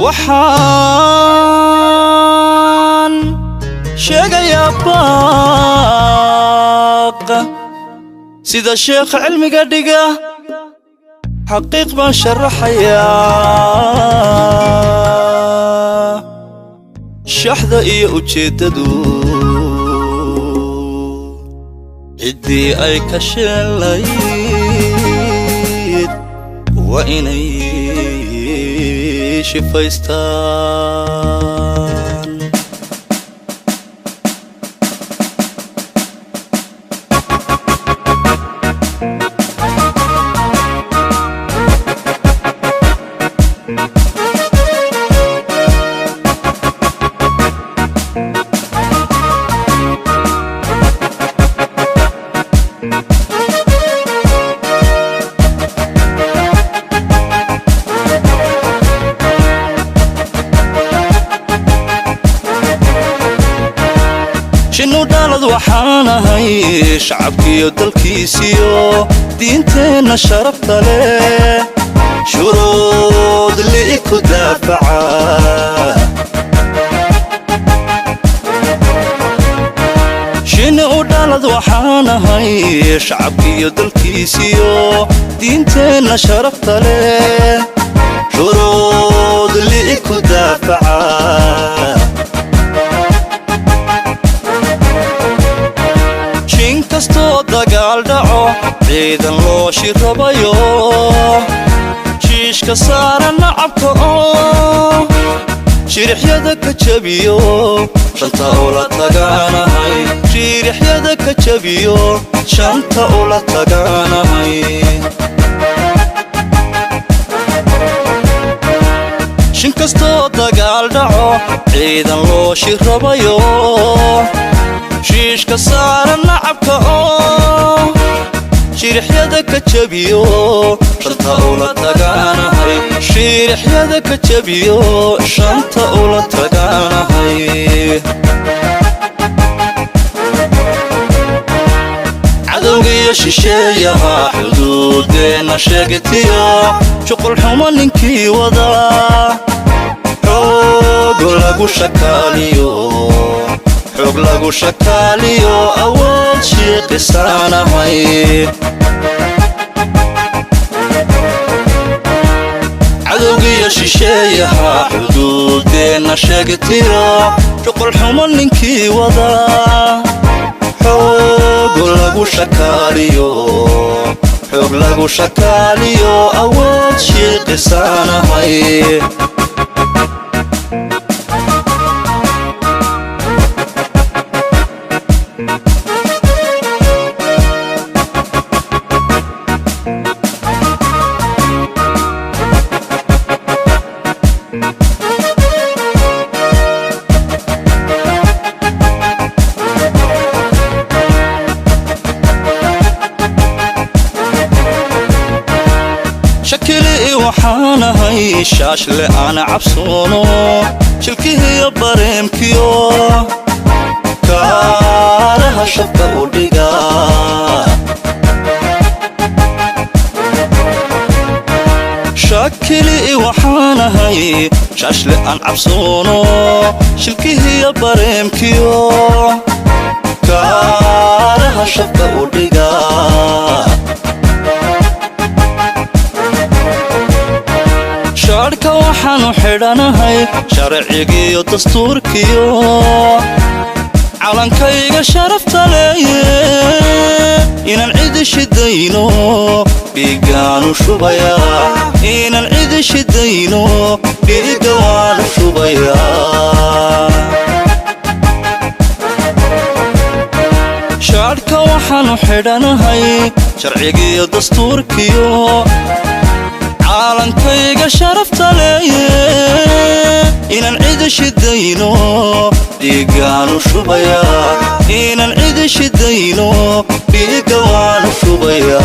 waxaan sheegayaa baaqa sida sheekh cilmiga dhiga xaqiiq baan sharaxayaa shaxda iyo ujeedadu ciddii ay ka sheelayd waa inay shifaystaan waxaan ahay shacabkiyo dalkiisiyo diinteenna sharafta leh shuruud li'i ku daafaca shinni u dhalad waxaan ahay shacabkiyo dalkiisiyo diinteenna sharafta leh shuruud li'i ku daafaca inkastoo dagaal dhaco ciidan loo shirabayo jiishka saaran nacabka oo shirixyada ka jabiyo shanta ula tagaanahay shirixyada ka jabiyo shanta ula tagaanahay inkastoo dagaal dhaco ciidan loo shirabayo shiishka saaran nacabka oo shirixyada ka jabiyo shanta ula tagaanahay shirixyada ka jabiyo shanta ula tagaanahay cadowgiyo shisheeyaha xuduudeenna sheegatiyo shuqul xumo ninkii wadaa xoog lagu shakaaliyo xoog lagu shakaaliyo awood shiiqisaanahay cadowgiyo shisheeyaha xuduudeenna sheegatiyo shuqul xumo ninkii wadaa xoog lagu shakaaliyo xoog lagu shakaaliyo awood shiiqisaanahay shakili waxaan ahay shaashle aan cabsoono shilkihiyo bareemkiyo kaaraha shabka u dhiga shakili waxaan ahay shaashle aan cabsoono shilkihiyo bareemkiyo kaaraha shabka u dhiga shaarka waxaanu xidhanahay sharcigiyo dastuurkiyo calankayga sharafta leeye inaan cidi shidayno dhiiggaanu shubayaa inaan cidi shidayno dhiigga waanu shubayaa shaarka waxaanu xidhanahay sharcigiyo dastuurkiyo calankayga sharafta leeye inaan cidi shidayno dhiiggaanu shubayaa inaan cidi shidayno dhiigga waanu shubayaa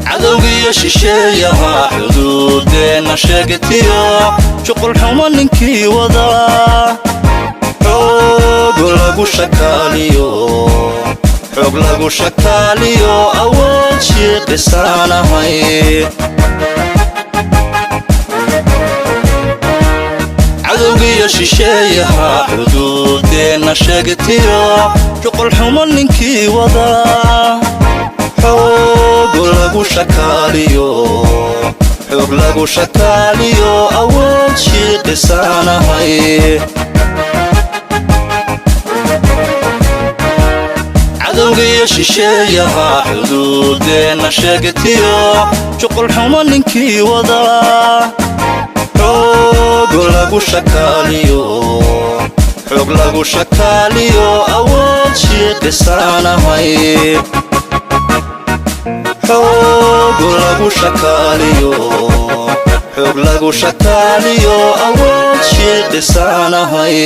cadowgiyo shisheeyaha xuduudeenna sheegatiyo shuqul xumo ninkii wadaa xoog lagu shakaaliyo xoog lagu shakaaliyo awood shiiqisaanahay cadowgiyo shisheeyaha xuduudeenna sheegtiyo shuqul xumo ninkii wada xoog lagu shakaaliyo awood shiiqisaanahay cadowgiyo shisheeyaha xuduudeenna sheegtiyo shuqul xumo ninkii wada xoog lagu shakaaliyo awood shiiqisaanahay xoog lagu shakaaliyo awood shiiqisaanahay